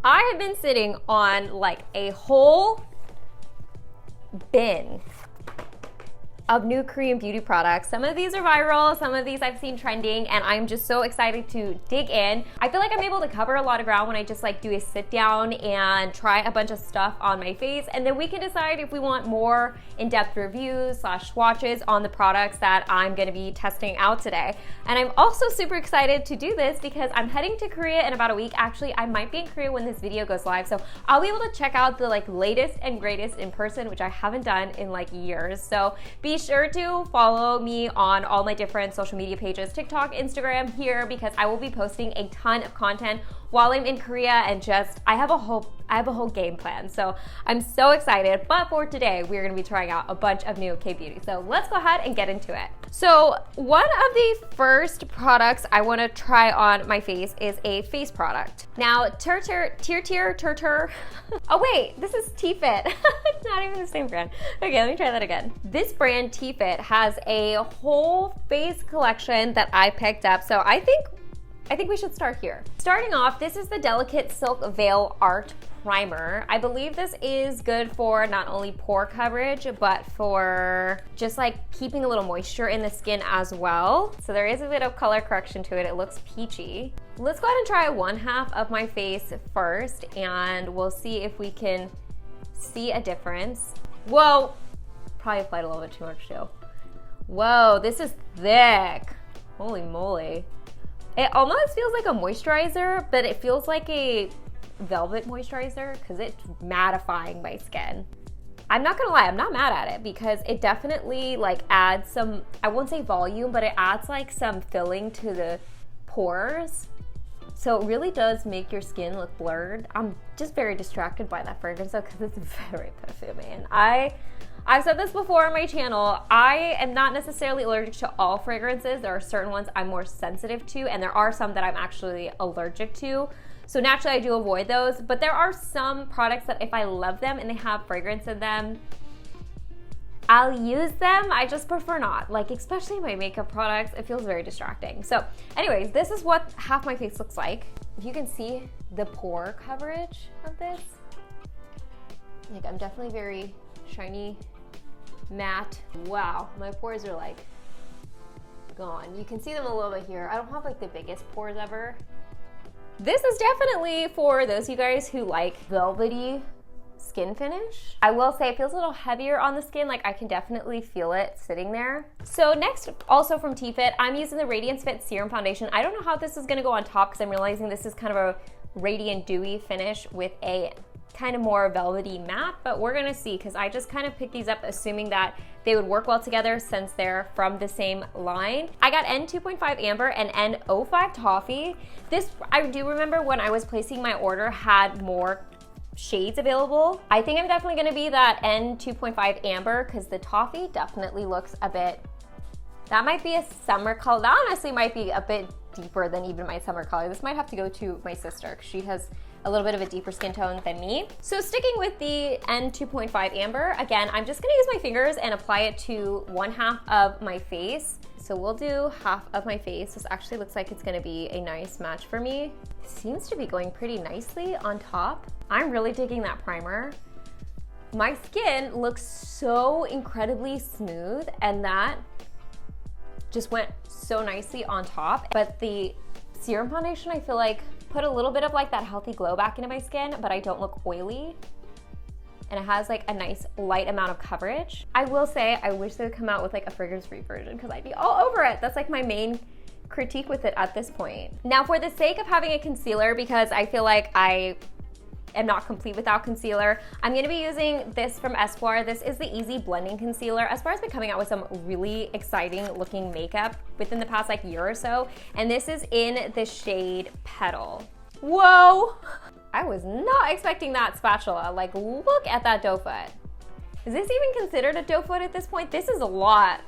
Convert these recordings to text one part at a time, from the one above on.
I have been sitting on like a whole bin of new Korean beauty products. Some of these are viral, some of these I've seen trending, and I'm just so excited to dig in. I feel like I'm able to cover a lot of ground when I just like do a sit down and try a bunch of stuff on my face, and then we can decide if we want more in-depth reviews / swatches on the products that I'm gonna be testing out today. And I'm also super excited to do this because I'm heading to Korea in about a week. Actually, I might be in Korea when this video goes live, so I'll be able to check out the like latest and greatest in person, which I haven't done in like years. So be sure to follow me on all my different social media pages, TikTok, Instagram here, because I will be posting a ton of content while I'm in Korea, and just I have a whole game plan. So I'm so excited. But for today, we're gonna be trying out a bunch of new K-beauty. So let's go ahead and get into it. So one of the first products I wanna try on my face is a face product. Now, oh wait, this is TFIT. It's not even the same brand. Okay, let me try that again. This brand, TFIT, has a whole face collection that I picked up. So I think we should start here. Starting off, this is the Delicate Silk Veil Art Primer. I believe this is good for not only pore coverage, but for just like keeping a little moisture in the skin as well. So there is a bit of color correction to it. It looks peachy. Let's go ahead and try one half of my face first, and we'll see if we can see a difference. Whoa, probably applied a little bit too much too. Whoa, this is thick. Holy moly. It almost feels like a moisturizer, but it feels like a velvet moisturizer because it's mattifying my skin. I'm not gonna lie, I'm not mad at it because it definitely like adds some, I won't say volume, but it adds like some filling to the pores. So it really does make your skin look blurred. I'm just very distracted by that fragrance though because it's very perfumey. And I've said this before on my channel, I am not necessarily allergic to all fragrances. There are certain ones I'm more sensitive to, and there are some that I'm actually allergic to. So naturally I do avoid those, but there are some products that if I love them and they have fragrance in them, I'll use them. I just prefer not, like especially my makeup products, it feels very distracting. So anyways, this is what half my face looks like. If you can see the pore coverage of this, like I'm definitely very shiny, matte. Wow, my pores are like gone. You can see them a little bit here. I don't have like the biggest pores ever. This is definitely for those of you guys who like velvety skin finish. I will say it feels a little heavier on the skin, like I can definitely feel it sitting there. So next, also from TFIT, I'm using the Radiance Fit Serum Foundation. I don't know how this is gonna go on top because I'm realizing this is kind of a radiant dewy finish with a kind of more velvety matte, but we're gonna see because I just kind of picked these up assuming that they would work well together since they're from the same line. I got N2.5 Amber and N05 Toffee. This, I do remember when I was placing my order, had more shades available. I think I'm definitely gonna be that N2.5 Amber because the Toffee definitely looks a bit, that might be a summer color. That honestly might be a bit deeper than even my summer color. This might have to go to my sister because she has a little bit of a deeper skin tone than me. So sticking with the N2.5 Amber, again, I'm just gonna use my fingers and apply it to one half of my face. So we'll do half of my face. This actually looks like it's gonna be a nice match for me. It seems to be going pretty nicely on top. I'm really digging that primer. My skin looks so incredibly smooth, and that just went so nicely on top. But the serum foundation, I feel like put a little bit of like that healthy glow back into my skin, but I don't look oily. And it has like a nice light amount of coverage. I will say, I wish they would come out with like a fragrance-free version because I'd be all over it. That's like my main critique with it at this point. Now for the sake of having a concealer, because I feel like I am not complete without concealer, I'm gonna be using this from Espoir. This is the Easy Blending Concealer. Espoir has been coming out with some really exciting looking makeup within the past like year or so, and this is in the shade Petal. Whoa! I was not expecting that spatula. Like, look at that doe foot. Is this even considered a doe foot at this point? This is a lot.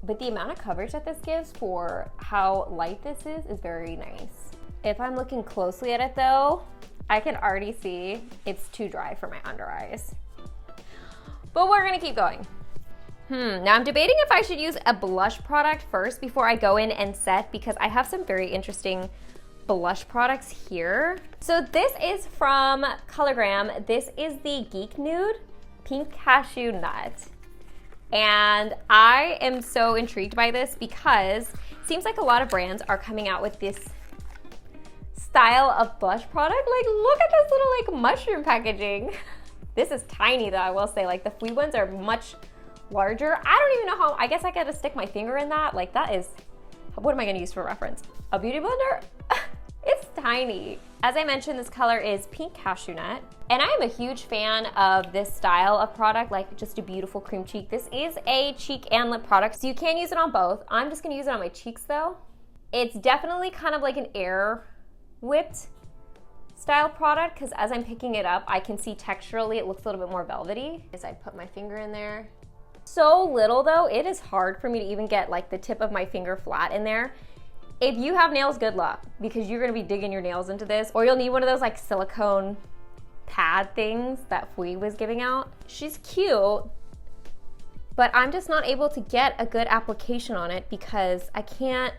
But the amount of coverage that this gives for how light this is very nice. If I'm looking closely at it though, I can already see it's too dry for my under eyes. But we're gonna keep going. Now I'm debating if I should use a blush product first before I go in and set, because I have some very interesting blush products here. So this is from Colorgram. This is the Geek Nude Pink Cashew Nut. And I am so intrigued by this because it seems like a lot of brands are coming out with this style of blush product. Like, look at this little like mushroom packaging. This is tiny though, I will say. Like the Fui ones are much larger. I don't even know how, I guess I gotta stick my finger in that. Like that is, what am I gonna use for reference? A beauty blender? It's tiny. As I mentioned, this color is Pink Cashew Nut. And I am a huge fan of this style of product, like just a beautiful cream cheek. This is a cheek and lip product, so you can use it on both. I'm just gonna use it on my cheeks though. It's definitely kind of like an air whipped style product because as I'm picking it up, I can see texturally it looks a little bit more velvety. As I put my finger in there. So little though, it is hard for me to even get like the tip of my finger flat in there. If you have nails, good luck, because you're gonna be digging your nails into this, or you'll need one of those like silicone pad things that Fui was giving out. She's cute, but I'm just not able to get a good application on it because I can't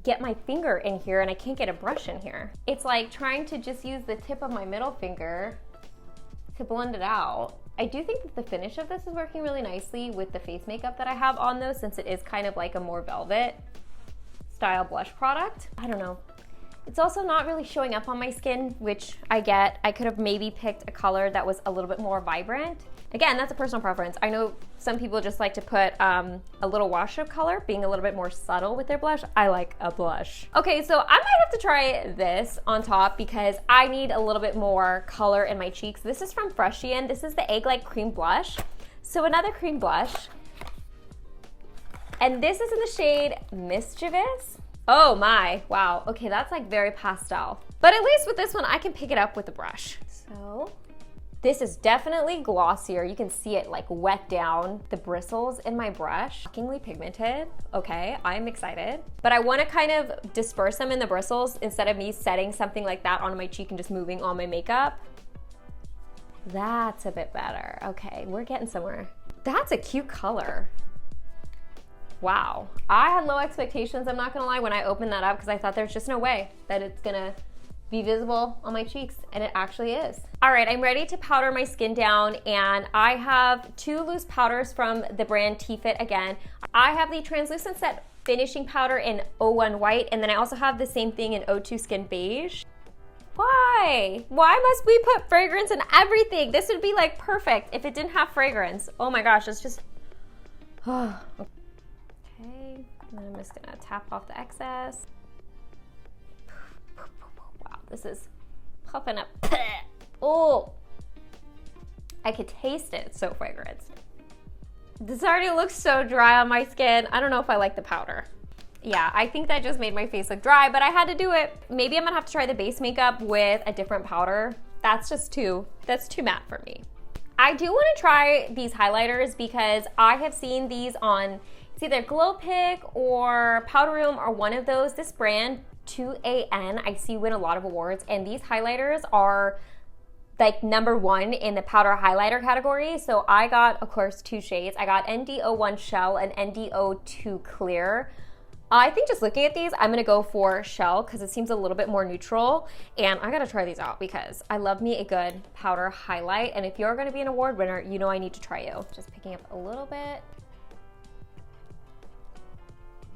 get my finger in here and I can't get a brush in here. It's like trying to just use the tip of my middle finger to blend it out. I do think that the finish of this is working really nicely with the face makeup that I have on though, since it is kind of like a more velvet style blush product. I don't know. It's also not really showing up on my skin, which I get. I could have maybe picked a color that was a little bit more vibrant. Again, that's a personal preference. I know some people just like to put a little wash of color, being a little bit more subtle with their blush. I like a blush. Okay, so I might have to try this on top because I need a little bit more color in my cheeks. This is from Freshian. This is the Egg Like Cream Blush. So another cream blush. And this is in the shade Mischievous. Oh my, wow. Okay, that's like very pastel. But at least with this one, I can pick it up with a brush. So this is definitely glossier. You can see it like wet down the bristles in my brush. Shockingly pigmented. Okay, I'm excited. But I wanna kind of disperse them in the bristles instead of me setting something like that on my cheek and just moving all my makeup. That's a bit better. Okay, we're getting somewhere. That's a cute color. Wow, I had low expectations, I'm not gonna lie, when I opened that up because I thought there's just no way that it's gonna be visible on my cheeks, and it actually is. All right, I'm ready to powder my skin down, and I have two loose powders from the brand TFIT again. I have the Translucent Set Finishing Powder in 01 White, and then I also have the same thing in 02 Skin Beige. Why? Why must we put fragrance in everything? This would be like perfect if it didn't have fragrance. Oh my gosh, it's just, Okay, and then I'm just gonna tap off the excess. Wow, this is puffing up. Oh, I could taste it, it's so fragrant. This already looks so dry on my skin. I don't know if I like the powder. Yeah, I think that just made my face look dry, but I had to do it. Maybe I'm gonna have to try the base makeup with a different powder. That's too matte for me. I do wanna try these highlighters because I have seen these on, it's either Glow Pick or Powder Room or one of those. This brand, 2AN, I see win a lot of awards, and these highlighters are like #1 in the powder highlighter category. So I got, of course, two shades. I got ND01 Shell and ND02 Clear. I think just looking at these, I'm gonna go for Shell because it seems a little bit more neutral, and I gotta try these out because I love me a good powder highlight, and if you're gonna be an award winner, you know I need to try you. Just picking up a little bit.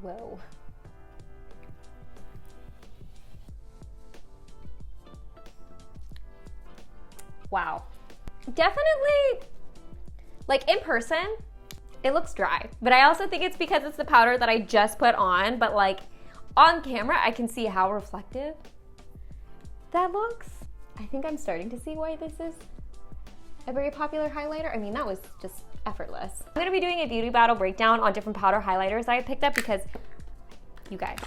Whoa. Wow. Definitely, like in person, it looks dry, but I also think it's because it's the powder that I just put on, but like on camera, I can see how reflective that looks. I think I'm starting to see why this is a very popular highlighter. I mean, that was just effortless. I'm gonna be doing a beauty battle breakdown on different powder highlighters I picked up because, you guys,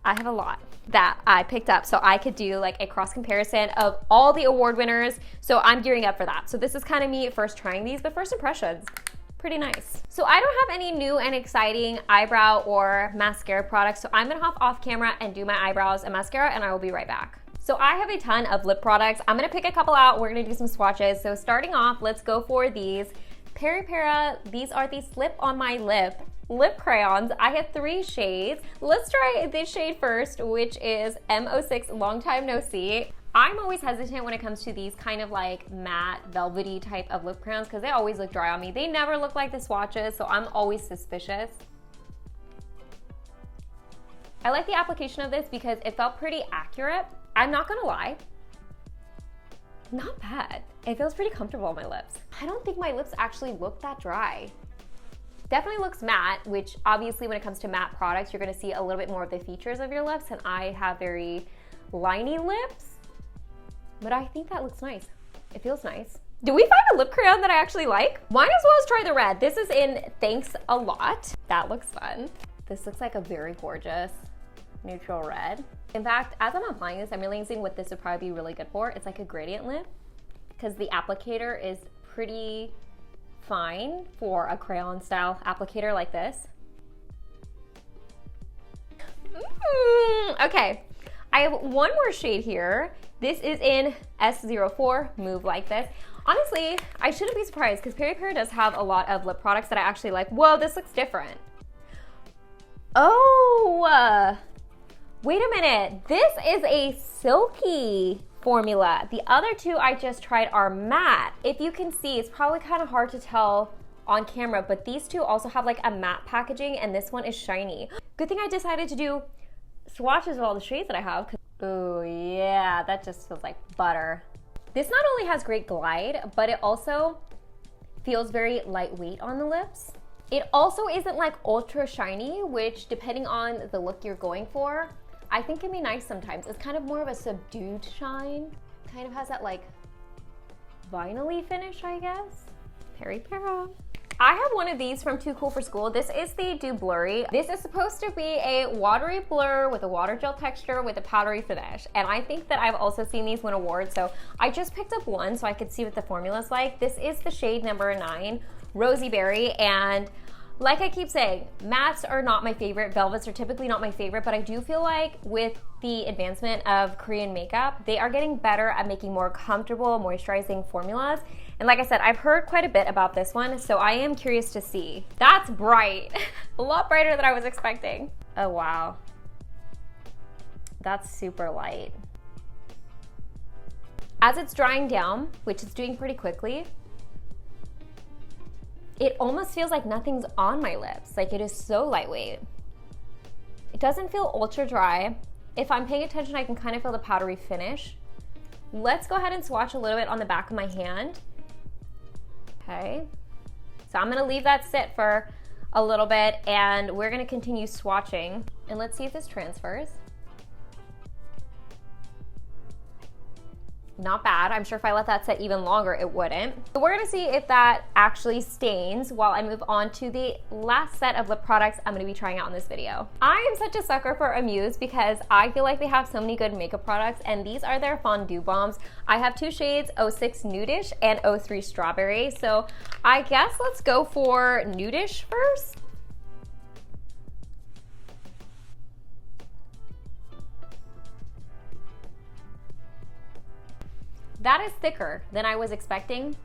I have a lot that I picked up so I could do like a cross comparison of all the award winners. So I'm gearing up for that. So this is kind of me first trying these, but first impressions, pretty nice. So I don't have any new and exciting eyebrow or mascara products. So I'm gonna hop off camera and do my eyebrows and mascara, and I will be right back. So I have a ton of lip products. I'm gonna pick a couple out. We're gonna do some swatches. So starting off, let's go for these Peripera. These are the Slip on My Lip lip crayons. I have 3 shades. Let's try this shade first, which is M06, Long Time No See. I'm always hesitant when it comes to these kind of like matte, velvety type of lip crayons because they always look dry on me. They never look like the swatches, so I'm always suspicious. I like the application of this because it felt pretty accurate. I'm not gonna lie. Not bad. It feels pretty comfortable on my lips. I don't think my lips actually look that dry. Definitely looks matte, which obviously when it comes to matte products, you're gonna see a little bit more of the features of your lips, and I have very liney lips, but I think that looks nice. It feels nice. Do we find a lip crayon that I actually like? Might as well as try the red. This is in Thanks a Lot. That looks fun. This looks like a very gorgeous neutral red. In fact, as I'm applying this, I'm realizing what this would probably be really good for. It's like a gradient lip because the applicator is pretty fine for a crayon style applicator like this. Okay, I have one more shade here. This is in S04, Move Like This. Honestly, I shouldn't be surprised because Peripera does have a lot of lip products that I actually like. Whoa, this looks different. Oh, wait a minute. This is a silky formula. The other 2 I just tried are matte. If you can see, it's probably kind of hard to tell on camera, but these 2 also have like a matte packaging and this one is shiny. Good thing I decided to do swatches of all the shades that I have. Oh yeah, that just feels like butter. This not only has great glide, but it also feels very lightweight on the lips. It also isn't like ultra shiny, which depending on the look you're going for, I think can be nice sometimes. It's kind of more of a subdued shine. Kind of has that like vinyl-y finish, I guess. Peripera. I have one of these from Too Cool for School. This is the Dew Blurry. This is supposed to be a watery blur with a water gel texture with a powdery finish. And I think that I've also seen these win awards. So I just picked up one so I could see what the formula's like. This is the shade number 9, Rosy Berry. And like I keep saying, mattes are not my favorite. Velvets are typically not my favorite, but I do feel like with the advancement of Korean makeup, they are getting better at making more comfortable, moisturizing formulas. And like I said, I've heard quite a bit about this one, so I am curious to see. That's bright. A lot brighter than I was expecting. Oh, wow. That's super light. As it's drying down, which it's doing pretty quickly, it almost feels like nothing's on my lips. Like it is so lightweight. It doesn't feel ultra dry. If I'm paying attention, I can kind of feel the powdery finish. Let's go ahead and swatch a little bit on the back of my hand. Okay, so I'm gonna leave that sit for a little bit and we're gonna continue swatching. And let's see if this transfers. Not bad. I'm sure if I let that set even longer, it wouldn't. So we're gonna see if that actually stains while I move on to the last set of lip products I'm gonna be trying out in this video. I am such a sucker for AMUSE because I feel like they have so many good makeup products, and these are their Fondue Balms. I have 2 shades, 06 Nudish and 03 Strawberry. So I guess let's go for Nudish first. That is thicker than I was expecting.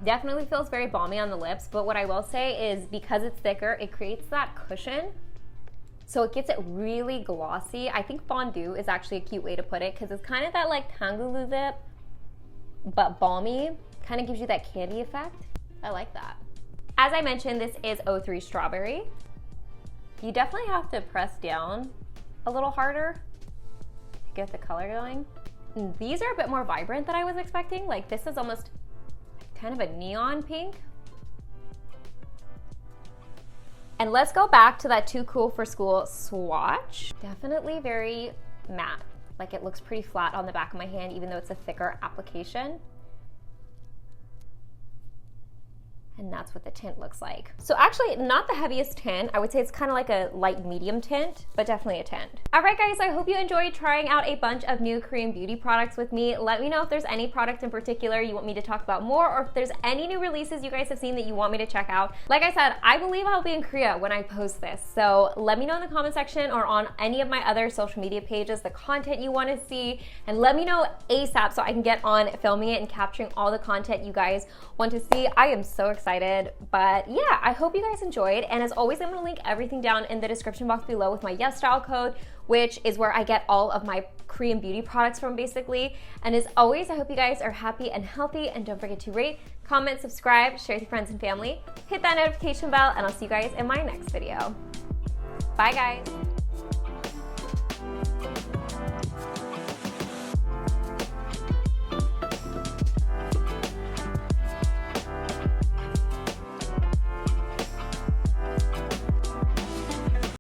Definitely feels very balmy on the lips, but what I will say is because it's thicker, it creates that cushion. So it gets it really glossy. I think Fondue is actually a cute way to put it because it's kind of that like Tangulu lip, but balmy. Kind of gives you that candy effect. I like that. As I mentioned, this is 03 Strawberry. You definitely have to press down a little harder to get the color going. These are a bit more vibrant than I was expecting. Like this is almost kind of a neon pink. And let's go back to that Too Cool for School swatch. Definitely very matte. Like it looks pretty flat on the back of my hand, even though it's a thicker application. And that's what the tint looks like. So actually not the heaviest tint. I would say it's kind of like a light medium tint, but definitely a tint. All right guys, I hope you enjoyed trying out a bunch of new Korean beauty products with me. Let me know if there's any product in particular you want me to talk about more, or if there's any new releases you guys have seen that you want me to check out. Like I said, I believe I'll be in Korea when I post this. So let me know in the comment section or on any of my other social media pages the content you want to see, and let me know ASAP so I can get on filming it and capturing all the content you guys want to see. I am so excited excited. But yeah, I hope you guys enjoyed. And as always, I'm gonna link everything down in the description box below with my Yes Style code, which is where I get all of my Korean beauty products from basically. And as always, I hope you guys are happy and healthy, and don't forget to rate, comment, subscribe, share with your friends and family, hit that notification bell, and I'll see you guys in my next video. Bye guys.